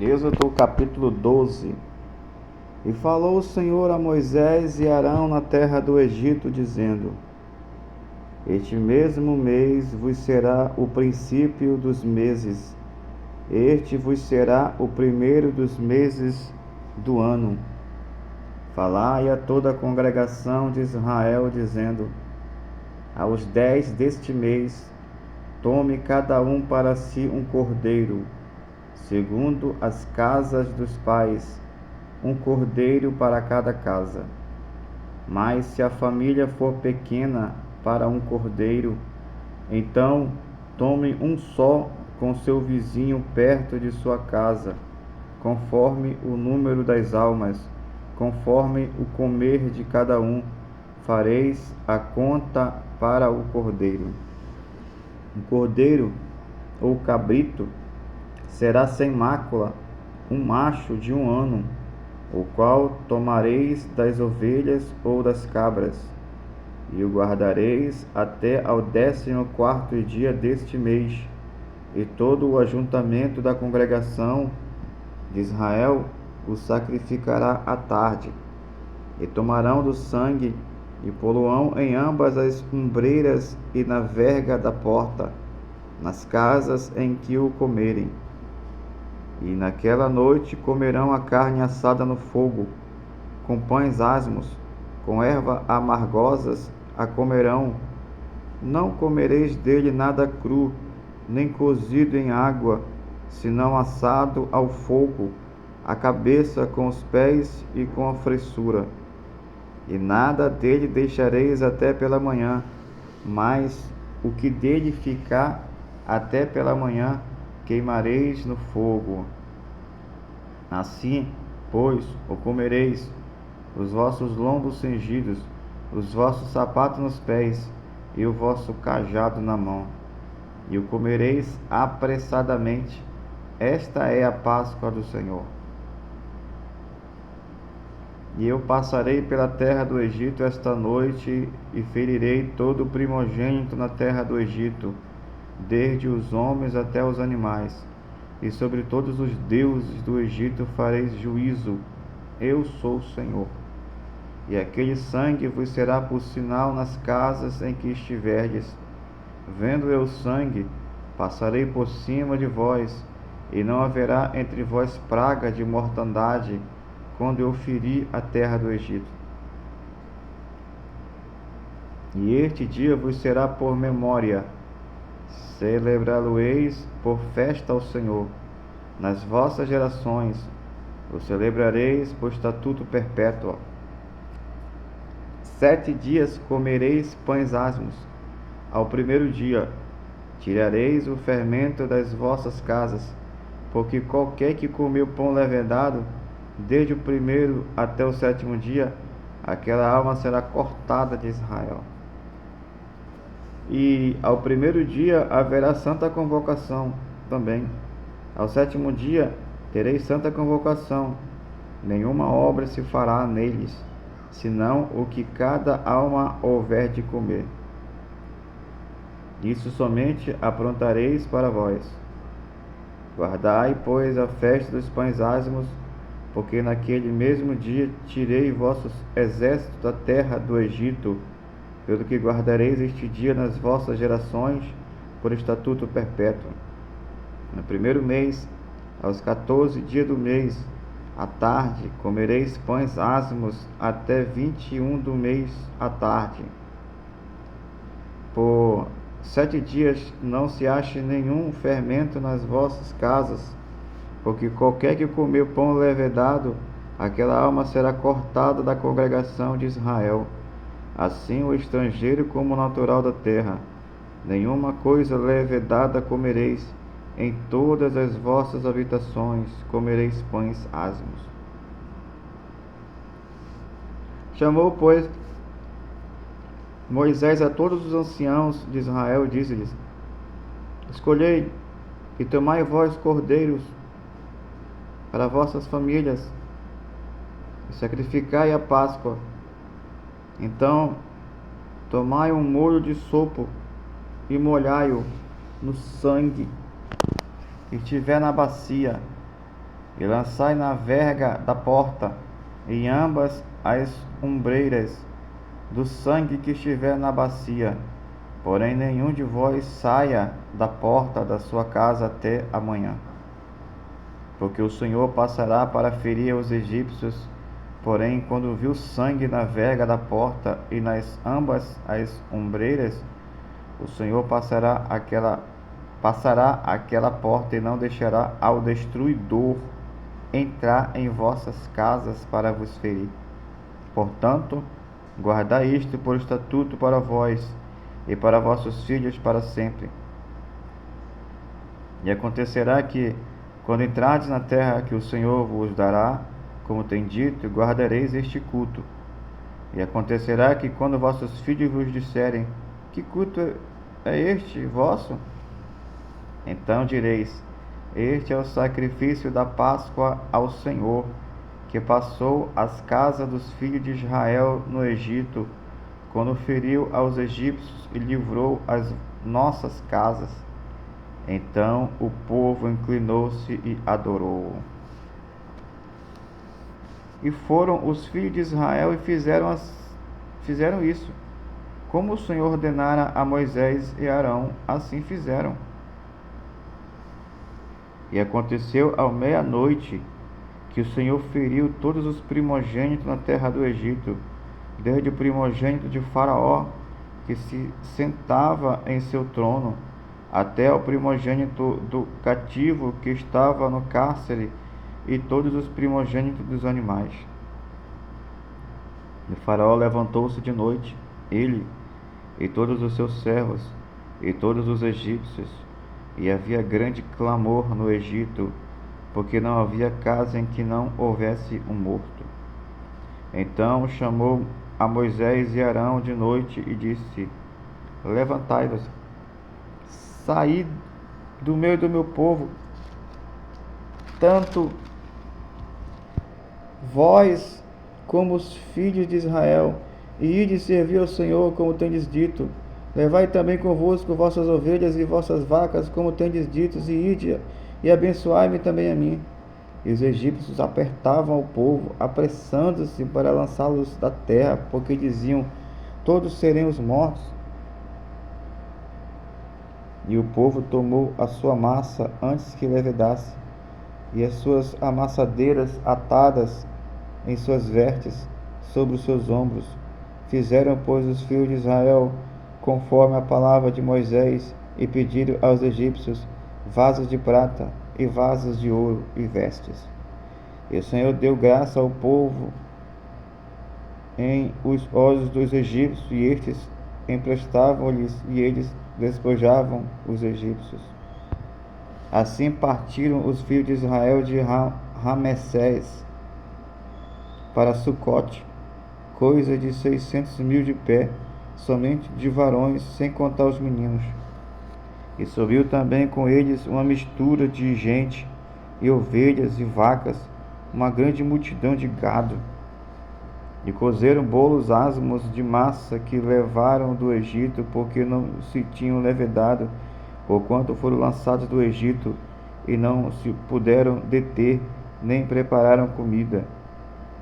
Êxodo capítulo 12. E falou o Senhor a Moisés e Arão na terra do Egito, dizendo: Este mesmo mês vos será o princípio dos meses, este vos será o primeiro dos meses do ano. Falai a toda a congregação de Israel, dizendo: Aos 10 deste mês, tome cada um para si um cordeiro, segundo as casas dos pais, um cordeiro para cada casa. Mas se a família for pequena para um cordeiro, então tome um só com seu vizinho perto de sua casa, conforme o número das almas, conforme o comer de cada um, fareis a conta para o cordeiro. Um cordeiro ou cabrito será sem mácula, um macho de 1 ano, o qual tomareis das ovelhas ou das cabras, e o guardareis até ao 14º dia deste mês, e todo o ajuntamento da congregação de Israel o sacrificará à tarde, e tomarão do sangue e pô-lo-ão em ambas as ombreiras e na verga da porta, nas casas em que o comerem. E naquela noite comerão a carne assada no fogo, com pães asmos, com erva amargosas a comerão. Não comereis dele nada cru, nem cozido em água, senão assado ao fogo, a cabeça com os pés e com a fressura. E nada dele deixareis até pela manhã, mas o que dele ficar até pela manhã queimareis no fogo. Assim, pois, o comereis, os vossos lombos cingidos, os vossos sapatos nos pés, e o vosso cajado na mão. E o comereis apressadamente. Esta é a Páscoa do Senhor. E eu passarei pela terra do Egito esta noite, e ferirei todo o primogênito na terra do Egito, desde os homens até os animais, e sobre todos os deuses do Egito fareis juízo. Eu sou o Senhor. E aquele sangue vos será por sinal nas casas em que estiverdes. Vendo eu o sangue, passarei por cima de vós, e não haverá entre vós praga de mortandade, quando eu ferir a terra do Egito. E este dia vos será por memória, celebrá-lo-eis por festa ao Senhor. Nas vossas gerações o celebrareis por estatuto perpétuo. 7 dias comereis pães asmos. Ao primeiro dia tirareis o fermento das vossas casas, porque qualquer que comeu pão levedado, desde o primeiro até o 7º dia, aquela alma será cortada de Israel. E ao primeiro dia haverá santa convocação também. Ao 7º dia tereis santa convocação. Nenhuma obra se fará neles, senão o que cada alma houver de comer. Isso somente aprontareis para vós. Guardai, pois, a festa dos pães asmos, porque naquele mesmo dia tirei vossos exércitos da terra do Egito, pelo que guardareis este dia nas vossas gerações, por estatuto perpétuo. No primeiro mês, aos 14 dias do mês, à tarde, comereis pães asmos até 21 do mês à tarde. Por 7 dias não se ache nenhum fermento nas vossas casas, porque qualquer que comer pão levedado, aquela alma será cortada da congregação de Israel. Assim o estrangeiro como o natural da terra. Nenhuma coisa levedada comereis. Em todas as vossas habitações comereis pães asmos. Chamou, pois, Moisés a todos os anciãos de Israel e disse-lhes: Escolhei e tomai vós cordeiros para vossas famílias, e sacrificai a Páscoa. Então tomai um molho de sopo e molhai-o no sangue que estiver na bacia, e lançai na verga da porta, e em ambas as ombreiras, do sangue que estiver na bacia. Porém, nenhum de vós saia da porta da sua casa até amanhã. Porque o Senhor passará para ferir os egípcios. Porém, quando viu sangue na verga da porta e nas ambas as ombreiras, o Senhor passará aquela porta e não deixará ao destruidor entrar em vossas casas para vos ferir. Portanto, guardai isto por estatuto para vós e para vossos filhos para sempre. E acontecerá que, quando entrardes na terra que o Senhor vos dará, como tem dito, guardareis este culto. E acontecerá que, quando vossos filhos vos disserem: que culto é este vosso? Então direis: este é o sacrifício da Páscoa ao Senhor, que passou as casas dos filhos de Israel no Egito, quando feriu aos egípcios e livrou as nossas casas. Então o povo inclinou-se e adorou. E foram os filhos de Israel e fizeram isso. Como o Senhor ordenara a Moisés e Arão, assim fizeram. E aconteceu à meia-noite que o Senhor feriu todos os primogênitos na terra do Egito, desde o primogênito de Faraó, que se sentava em seu trono, até o primogênito do cativo que estava no cárcere, e todos os primogênitos dos animais. E Faraó levantou-se de noite, ele e todos os seus servos, e todos os egípcios, e havia grande clamor no Egito, porque não havia casa em que não houvesse um morto. Então chamou a Moisés e Arão de noite e disse: levantai-vos, saí do meio do meu povo, tanto vós como os filhos de Israel, e ide servir ao Senhor, como tendes dito. Levai também convosco vossas ovelhas e vossas vacas, como tendes dito, e ide, e abençoai-me também a mim. E os egípcios apertavam o povo, apressando-se para lançá-los da terra, porque diziam: todos seremos mortos. E o povo tomou a sua massa antes que levedasse, e as suas amassadeiras atadas em suas vestes, sobre os seus ombros. Fizeram, pois, os filhos de Israel conforme a palavra de Moisés, e pediram aos egípcios vasos de prata e vasos de ouro e vestes. E o Senhor deu graça ao povo em os olhos dos egípcios, e estes emprestavam-lhes, e eles despojavam os egípcios. Assim partiram os filhos de Israel de Ramessés para Sucote, coisa de 600.000 de pé, somente de varões, sem contar os meninos. E subiu também com eles uma mistura de gente, e ovelhas e vacas, uma grande multidão de gado. E cozeram bolos asmos de massa que levaram do Egito, porque não se tinham levedado, porquanto foram lançados do Egito, e não se puderam deter, nem prepararam comida.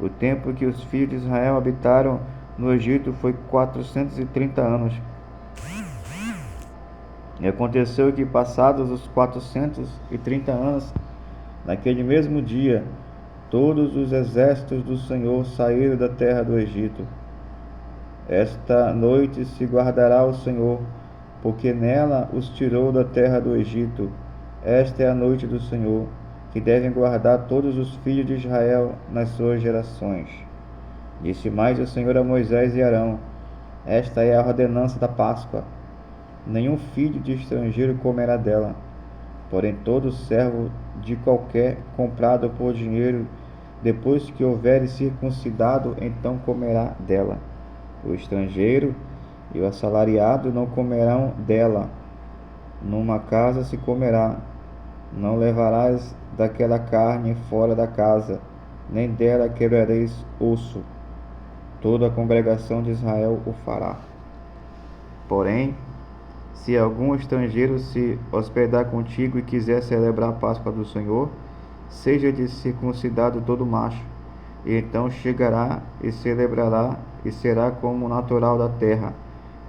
O tempo que os filhos de Israel habitaram no Egito foi 430 anos. E aconteceu que, passados os 430 anos, naquele mesmo dia, todos os exércitos do Senhor saíram da terra do Egito. Esta noite se guardará o Senhor, porque nela os tirou da terra do Egito. Esta é a noite do Senhor, que devem guardar todos os filhos de Israel nas suas gerações. Disse mais o Senhor a Moisés e Arão: esta é a ordenança da Páscoa. Nenhum filho de estrangeiro comerá dela, porém todo servo de qualquer comprado por dinheiro, depois que houver circuncidado, então comerá dela. O estrangeiro e o assalariado não comerão dela. Numa casa se comerá. Não levarás daquela carne fora da casa, nem dela quebrareis osso. Toda a congregação de Israel o fará. Porém, se algum estrangeiro se hospedar contigo e quiser celebrar a Páscoa do Senhor, seja-lhe circuncidado todo macho, e então chegará e celebrará, e será como natural da terra,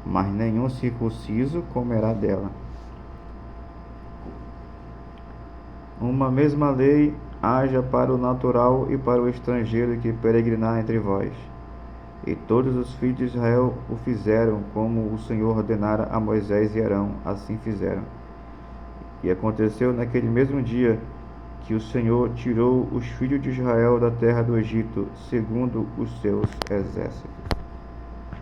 mas nenhum circunciso comerá dela. Uma mesma lei haja para o natural e para o estrangeiro que peregrinar entre vós. E todos os filhos de Israel o fizeram, como o Senhor ordenara a Moisés e Arão, assim fizeram. E aconteceu naquele mesmo dia que o Senhor tirou os filhos de Israel da terra do Egito, segundo os seus exércitos.